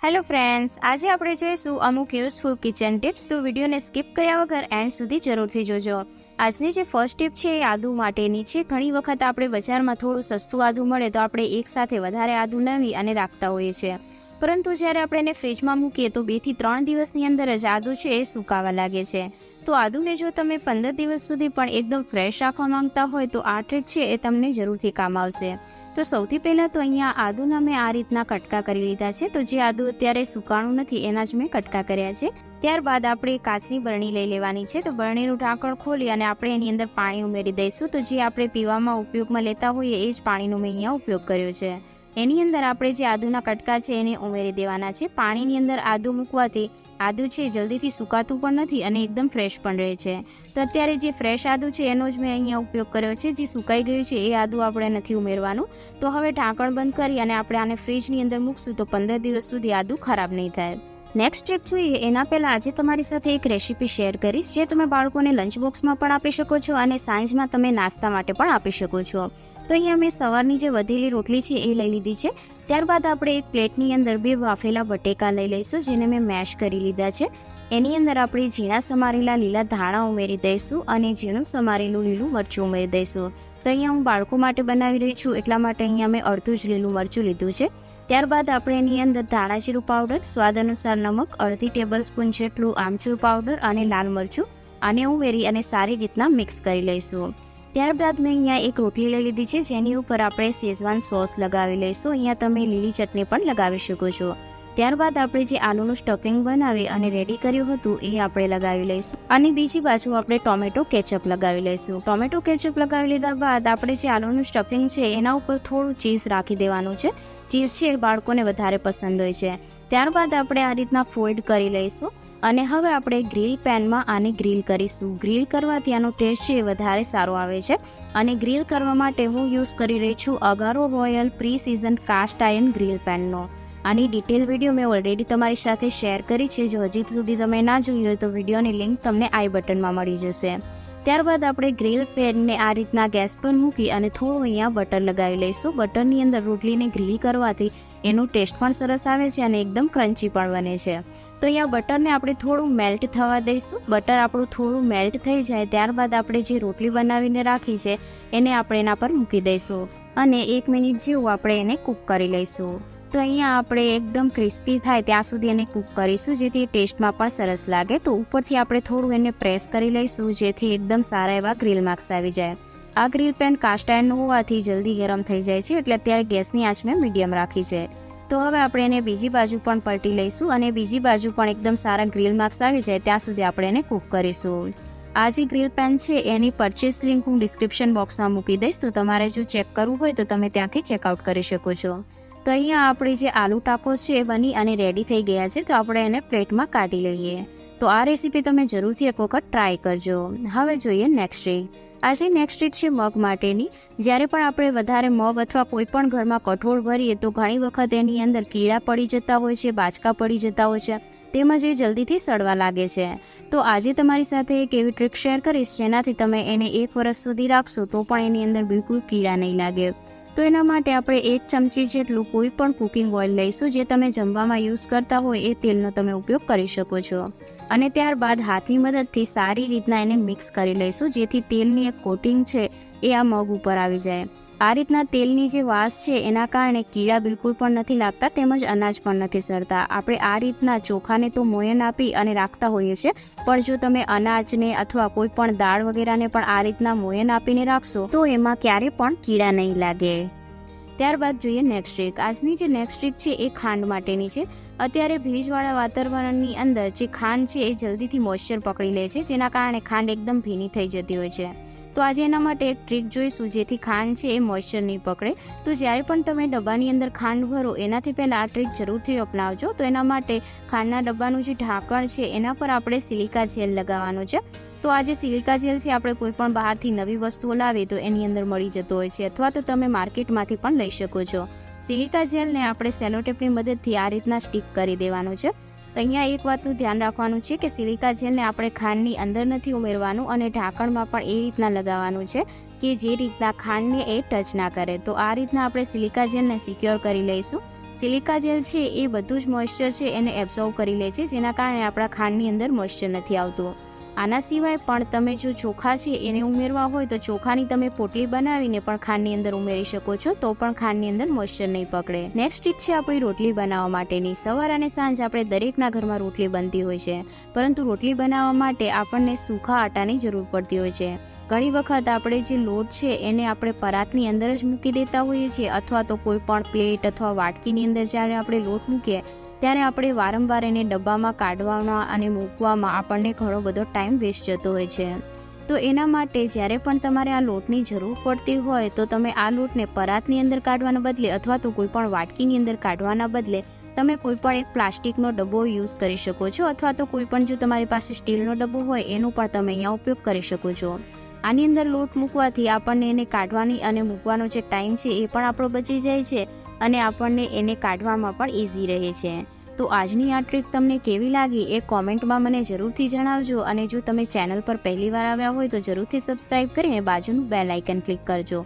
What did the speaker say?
Hello friends, આજે આપણે જોઈશું અમુક યુઝફુલ કિચન ટિપ્સ. તો વિડીયોને સ્કીપ કર્યા વગર એન્ડ સુધી જરૂરથી જોજો. આજની જે ફર્સ્ટ ટિપ છે એ આદુ માટેની છે. ઘણી વખત આપણે બજારમાં થોડું સસ્તું આદુ મળે તો આપણે એકસાથે વધારે આદુ લાવી અને રાખતા હોઈએ છીએ, પરંતુ જ્યારે આપણે એને ફ્રીજમાં મૂકીએ તો 2 થી 3 દિવસની અંદર જ આદુ છે એ સુકાવા લાગે છે. તો આદુને જો તમે 15 દિવસ સુધી પણ એકદમ ફ્રેશ રાખવા માંગતા હોય તો આ ટ્રીક છે એ તમને જરૂરથી કામ આવશે. તો સૌથી પહેલાં તો અહીંયા આદુના મેં આ રીતના કટકા કરી લીધા છે. તો જે આદુ અત્યારે સુકાણું નથી એના જ મેં કટકા કર્યા છે. ત્યારબાદ આપણે કાચની બરણી લઈ લેવાની છે. તો બરણીનું ઢાંકણ ખોલી અને આપણે એની અંદર પાણી ઉમેરી દઈશું. તો જે આપણે પીવામાં ઉપયોગમાં લેતા હોઈએ એ જ પાણીનો મેં અહીંયા ઉપયોગ કર્યો છે. એની અંદર આપણે જે આદુના કટકા છે એને ઉમેરી દેવાના છે. પાણીની અંદર આદુ મૂકવાથી આદુ છે જલ્દીથી સુકાતું પણ નથી અને એકદમ ફ્રેશ પણ રહે છે. તો અત્યારે જે ફ્રેશ આદુ છે એનો જ મેં અહીંયા ઉપયોગ કર્યો છે. જે સુકાઈ ગયું છે એ આદુ આપણે નથી ઉમેરવાનું. તો હવે ઢાંકણ બંધ કરી અને આપણે આને ફ્રીજની અંદર મૂકશું તો 15 દિવસ સુધી આદુ ખરાબ નહીં થાય. નેક્સ્ટ ટિપ જોઈએ એના પહેલાં આજે તમારી સાથે એક રેસીપી શેર કરીશ જે તમે બાળકોને લંચ બોક્સમાં પણ આપી શકો છો અને સાંજમાં તમે નાસ્તા માટે પણ આપી શકો છો. તો અહીંયા મેં સવારની જે વધેલી રોટલી છે એ લઈ લીધી છે. ત્યારબાદ આપણે એક પ્લેટની અંદર 2 બાફેલા બટેકા લઈ લઈશું જેને મેં મેશ કરી લીધા છે. એની અંદર આપણે ઝીણા સમારેલા લીલા ધાણા ઉમેરી દઈશું અને ઝીણું સમારેલું લીલું મરચું ઉમેરી દઈશું. તો અહીંયા હું બાળકો માટે બનાવી રહી છું એટલા માટે અહીંયા મેં અડધું જ લીલું મરચું લીધું છે. ત્યારબાદ આપણે એની અંદર ધાણા જીરું પાવડર, સ્વાદ અનુસાર નમક, અડધી ટેબલ સ્પૂન જેટલું આમચૂર પાવડર અને લાલ મરચું આને ઉમેરી અને સારી રીતના મિક્સ કરી લઈશું. ત્યારબાદ મેં અહીંયા એક રોટલી લઈ લીધી છે જેની ઉપર આપણે શેઝવાન સોસ લગાવી લઈશું. અહીંયા તમે લીલી ચટણી પણ લગાવી શકો છો. ત્યારબાદ આપણે જે આલુનું સ્ટફિંગ બનાવી અને રેડી કર્યું હતું એ આપણે લગાવી લઈશું અને બીજી બાજુ આપણે ટોમેટો કેચઅપ લગાવી લઈશું. ટોમેટો કેચઅપ લગાવી લીધા બાદ આપણે જે આલુનું સ્ટફિંગ છે એના ઉપર થોડું ચીઝ રાખી દેવાનું છે. ચીઝ છે બાળકોને વધારે પસંદ હોય છે. ત્યારબાદ આપણે આ રીતના ફોલ્ડ કરી લઈશું અને હવે આપણે ગ્રીલ પેનમાં આને ગ્રીલ કરીશું. ગ્રીલ કરવાથી આનો ટેસ્ટ છે વધારે સારો આવે છે અને ગ્રીલ કરવા માટે હું યુઝ કરી રહી છું Agaro royal pre season cast iron grill પેનનો. આની ડિટેલ વિડીયો મેં ઓલરેડી તમારી સાથે શેર કરી છે. જો હજી સુધી તમે ના જોઈ હોય તો વિડીયોની લિંક તમને આઈ બટનમાં મળી જશે. ત્યારબાદ આપણે ગ્રીલ પેનને આ રીતના ગેસ પર મૂકી અને થોડું અહીંયા બટર લગાવી લઈશું. બટરની અંદર રોટલીને ગ્રીલ કરવાથી એનો ટેસ્ટ પણ સરસ આવે છે અને એકદમ ક્રન્ચી પણ બને છે. તો અહીંયા બટરને આપણે થોડું મેલ્ટ થવા દઈશું. બટર આપણું થોડું મેલ્ટ થઈ જાય ત્યારબાદ આપણે જે રોટલી બનાવીને રાખી છે એને આપણે એના પર મૂકી દઈશું અને 1 મિનિટ જેવું આપણે એને કૂક કરી લઈશું. તો અહીંયા આપણે એકદમ ક્રિસ્પી થાય ત્યાં સુધી એને કૂક કરીશું જેથી ટેસ્ટમાં પણ સરસ લાગે. તો ઉપરથી આપણે થોડું એને પ્રેસ કરી લઈશું જેથી એકદમ સારા એવા ગ્રીલ માર્ક્સ આવી જાય. આ ગ્રીલ પેન કાસ્ટ આયર્ન હોવાથી જલ્દી ગરમ થઈ જાય છે એટલે અત્યારે ગેસની આંચ મેં મીડિયમ રાખી છે. તો હવે આપણે એને બીજી બાજુ પણ પલટી લઈશું અને બીજી બાજુ પણ એકદમ સારા ગ્રીલ માર્ક્સ આવી જાય ત્યાં સુધી આપણે એને કૂક કરીશું. આ જે ગ્રીલ પેન છે એની પરચેસ લિંક હું ડિસ્ક્રિપ્શન બોક્સમાં મૂકી દઈશ. તો તમારે જો ચેક કરવું હોય તો તમે ત્યાંથી ચેકઆઉટ કરી શકો છો. તો અહીંયા આપણી જે આલુ ટાકોસ છે એ બની અને રેડી થઈ ગયા છે. તો આપણે એને પ્લેટમાં કાઢી લઈએ. તો આ રેસીપી તમે જરૂરથી એક વખત ટ્રાય કરજો. હવે જોઈએ નેક્સ્ટ ટ્રીક. આજે નેક્સ્ટ ટ્રીક છે મગ માટેની. જ્યારે પણ આપણે વધારે મગ અથવા કોઈ પણ ઘરમાં કઠોળ ભરીએ તો ઘણી વખત એની અંદર કીડા પડી જતા હોય છે, બાચકા પડી જતા હોય છે, તેમજ એ જલ્દીથી સડવા લાગે છે. તો આજે તમારી સાથે એક એવી ટ્રીક શેર કરીશ જેનાથી તમે એને 1 વર્ષ સુધી રાખશો તો પણ એની અંદર બિલકુલ કીડા નહીં લાગે. તો એના માટે આપણે 1 ચમચી જેટલું કોઈ પણ કુકિંગ ઓઇલ લઈશું. જે તમે જમવામાં યુઝ કરતા હોય એ તેલનો તમે ઉપયોગ કરી શકો છો અને ત્યારબાદ હાથની મદદથી સારી રીતના એને મિક્સ કરી લઈશું જેથી તેલની એક કોટિંગ છે એ આ મગ ઉપર આવી જાય. આ રીતના તેલની જે વાસ છે એના કારણે કીડા બિલકુલ પણ નથી લાગતા તેમજ અનાજ પણ નથી સડતા. આપણે આ રીતના ચોખાને તો મોયન આપી અને રાખતા હોઈએ છીએ, પણ જો તમે અનાજને અથવા કોઈ પણ દાળ વગેરેને પણ આ રીતના મોયન આપીને રાખશો તો એમાં ક્યારે પણ કીડા નહીં લાગે. ત્યારબાદ જોઈએ નેક્સ્ટ ટ્રીક. આજની જે નેક્સ્ટ ટ્રીક છે એ ખાંડ માટેની છે. અત્યારે ભેજવાળા વાતાવરણની અંદર જે ખાંડ છે એ જલ્દીથી મોઇશ્ચર પકડી લે છે જેના કારણે ખાંડ એકદમ ભીની થઈ જતી હોય છે. તો આજે એના માટે એક ટ્રીક જોઈશું જેથી ખાંડ છે એ મોઇશ્ચર નહીં પકડે. તો જ્યારે પણ તમે ડબ્બાની અંદર ખાંડ ભરો એનાથી પહેલાં આ ટ્રીક જરૂરથી અપનાવજો. તો એના માટે ખાંડના ડબ્બાનું જે ઢાંકણ છે એના પર આપણે સિલિકા જેલ લગાવવાનું છે. તો આ જે સિલિકા જેલ છે આપણે કોઈ પણ બહારથી નવી વસ્તુઓ લાવીએ તો એની અંદર મળી જતો હોય છે અથવા તો તમે માર્કેટમાંથી પણ લઈ શકો છો. સિલિકા જેલને આપણે સેલોટેપની મદદથી આ રીતના સ્ટીક કરી દેવાનું છે. તો અહીંયા એક વાતનું ધ્યાન રાખવાનું છે કે સિલિકા જેલને આપણે ખાંડની અંદર નથી ઉમેરવાનું અને ઢાંકણમાં પણ એ રીતના લગાવવાનું છે કે જે રીતના ખાંડને એ ટચ ના કરે. તો આ રીતના આપણે સિલિકા જેલને સિક્યોર કરી લઈશું સિલિકા જેલ છે એ બધું જ મોઇશ્ચર છે એને એબ્ઝોર્વ કરી લે છે, જેના કારણે આપણા ખાંડની અંદર મોઇશ્ચર નથી આવતું. આના સિવાય પણ તમે જો ચોખા છે એને ઉમેરવા હોય તો ચોખાની તમે પોટલી બનાવીને પણ ખાંડની અંદર ઉમેરી શકો છો, તો પણ ખાંડની અંદર મોઇશ્ચર નહીં પકડે. નેક્સ્ટ ટ્રીક છે આપણી રોટલી બનાવવા માટેની. સવાર અને સાંજ આપણે દરેકના ઘરમાં રોટલી બનતી હોય છે, પરંતુ રોટલી બનાવવા માટે આપણને સૂકા આટાની જરૂર પડતી હોય છે. ઘણી વખત આપણે જે લોટ છે એને આપણે પરાતની અંદર જ મૂકી દેતા હોઈએ છીએ, અથવા તો કોઈ પણ પ્લેટ અથવા વાટકીની અંદર જ્યારે આપણે લોટ મૂકીએ ત્યારે આપણે વારંવાર એને ડબ્બામાં કાઢવામાં અને મૂકવામાં આપણને ઘણો બધો ટાઈમ વેસ્ટ જતો હોય છે. તો એના માટે જ્યારે પણ તમારે આ લોટની જરૂર પડતી હોય તો તમે આ લોટને પરાતની અંદર કાઢવાના બદલે અથવા તો કોઈ પણ વાટકીની અંદર કાઢવાના બદલે તમે કોઈ પણ એક પ્લાસ્ટિકનો ડબ્બો યુઝ કરી શકો છો, અથવા તો કોઈ પણ જો તમારી પાસે સ્ટીલનો ડબ્બો હોય એનો પણ તમે અહીંયા ઉપયોગ કરી શકો છો. આની અંદર લોટ મૂકવાથી આપણને એને કાઢવાની અને મૂકવાનો જે ટાઈમ છે એ પણ આપણો બચી જાય છે અને આપણને એને કાઢવામાં પણ ઇઝી રહે છે. તો આજની આ ટ્રીક તમને કેવી લાગી એ કોમેન્ટમાં મને જરૂરથી જણાવજો, અને જો તમે ચેનલ પર પહેલી વાર આવ્યા હોય તો જરૂરથી સબસ્ક્રાઈબ કરીને બાજુનું બેલ આઇકન ક્લિક કરજો.